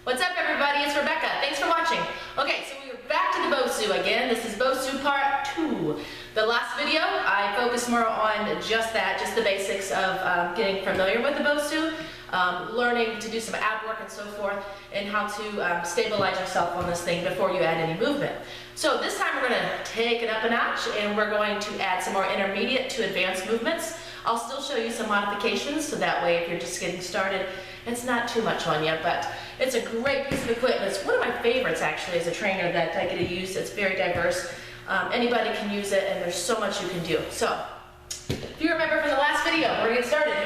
What's up, everybody? It's Rebecca. Thanks for watching. Okay, so we're back to the BOSU again. This is BOSU part 2. The last video, I focused more on just that, just the basics of getting familiar with the BOSU, learning to do some ab work and so forth, and how to stabilize yourself on this thing before you add any movement. So this time we're going to take it up a notch, and we're going to add some more intermediate to advanced movements. I'll still show you some modifications, so that way if you're just getting started, it's not too much on you, but it's a great piece of equipment. It's one of my favorites actually as a trainer that I get to use. It's very diverse. Anybody can use it, and there's so much you can do. So, if you remember from the last video, we're going to get started.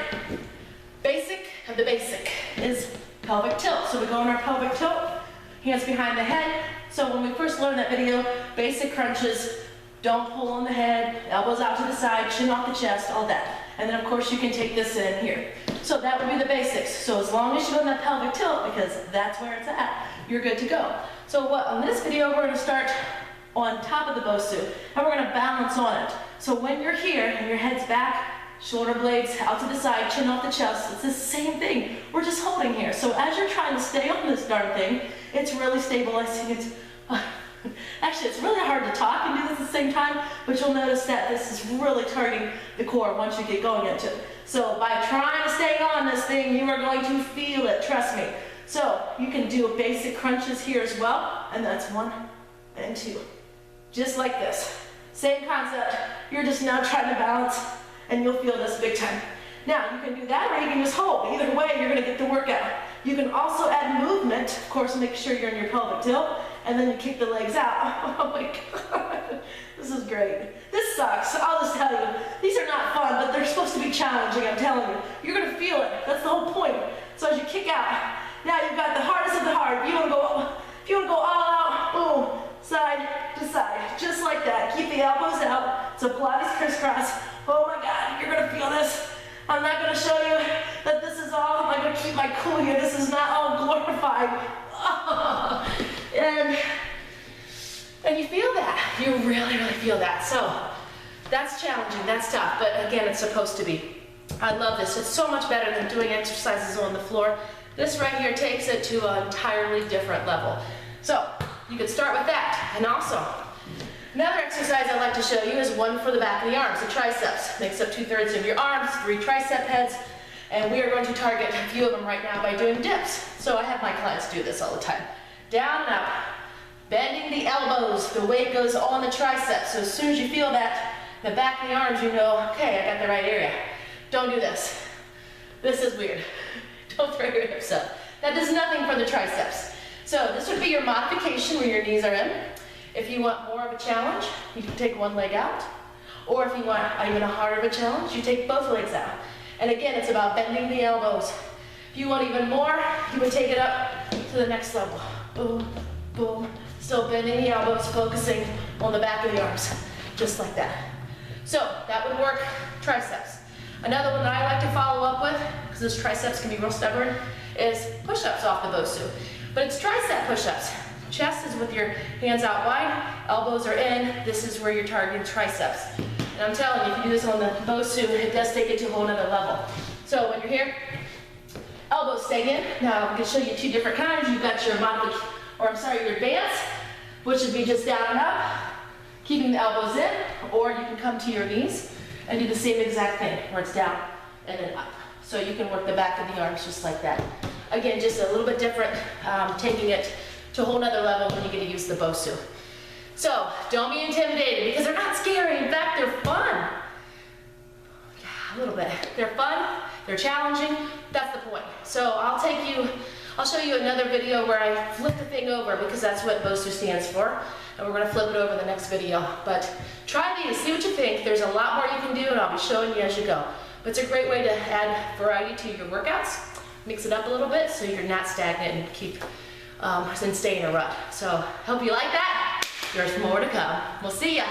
Basic of the basic is pelvic tilt. So we go in our pelvic tilt, hands behind the head. So when we first learned that video, basic crunches, don't pull on the head, elbows out to the side, chin off the chest, all that. And then of course you can take this in here. So that would be the basics. So as long as you go in that pelvic tilt, because that's where it's at, you're good to go. So on this video, we're going to start on top of the BOSU, and we're going to balance on it. So when you're here and your head's back, shoulder blades out to the side, chin off the chest, it's the same thing. We're just holding here. So as you're trying to stay on this darn thing, it's really stabilizing. Actually, it's really hard to talk and do this at the same time, but you'll notice that this is really targeting the core once you get going into it. So by trying to stay on this thing, you are going to feel it, trust me. So you can do basic crunches here as well, and that's 1 and 2. Just like this. Same concept, you're just now trying to balance, and you'll feel this big time. Now, you can do that, or you can just hold. Either way, you're gonna get the workout. You can also add movement, of course, make sure you're in your pelvic tilt, and then you kick the legs out. Oh my God, this is great. This sucks, I'll just tell you. These are not fun, but they're supposed to be challenging, I'm telling you. You're gonna feel it, that's the whole point. So as you kick out, now you've got the hardest of the hard. If you wanna go all out, boom, side to side, just like that. Keep the elbows out, so Pilates crisscross. Oh my God, you're gonna feel this. I'm not gonna show you that this is all, I'm gonna keep my cool here. This is not all glorified. Oh. And you feel that, you really feel that. So that's challenging, that's tough, but again, it's supposed to be. I love this, it's so much better than doing exercises on the floor. This right here takes it to an entirely different level. So you could start with that, and also, another exercise I like to show you is one for the back of the arms, the triceps. Makes up 2/3 of your arms, 3 tricep heads, and we are going to target a few of them right now by doing dips. So I have my clients do this all the time. Down and up, bending the elbows, the weight goes on the triceps. So as soon as you feel that, the back of the arms, you know, okay, I got the right area. Don't do this. This is weird. Don't throw your hips up. That does nothing for the triceps. So this would be your modification where your knees are in. If you want more of a challenge, you can take one leg out. Or if you want even a harder of a challenge, you take both legs out. And again, it's about bending the elbows. If you want even more, you would take it up to the next level. Boom, boom. Still bending the elbows, focusing on the back of the arms, just like that. So that would work triceps. Another one that I like to follow up with, because those triceps can be real stubborn, is push-ups off the BOSU. But it's tricep push-ups. Chest is with your hands out wide, elbows are in, this is where you're targeting triceps. And I'm telling you, if you do this on the BOSU, it does take it to a whole nother level. So when you're here, elbows stay in. Now I'm going to show you 2 different kinds. You've got your your advance, which would be just down and up, keeping the elbows in, or you can come to your knees and do the same exact thing, where it's down and then up. So you can work the back of the arms just like that. Again, just a little bit different, taking it to a whole nother level when you get to use the BOSU. So don't be intimidated, because they're not scary. In fact, they're fun. Yeah, a little bit. They're fun, they're challenging, that's the point. So I'll show you another video where I flip the thing over, because that's what BOSU stands for. And we're gonna flip it over the next video. But try these, see what you think. There's a lot more you can do, and I'll be showing you as you go. But it's a great way to add variety to your workouts. Mix it up a little bit so you're not stagnant and keep and stay in a rut. So hope you like that. There's more to come. We'll see ya.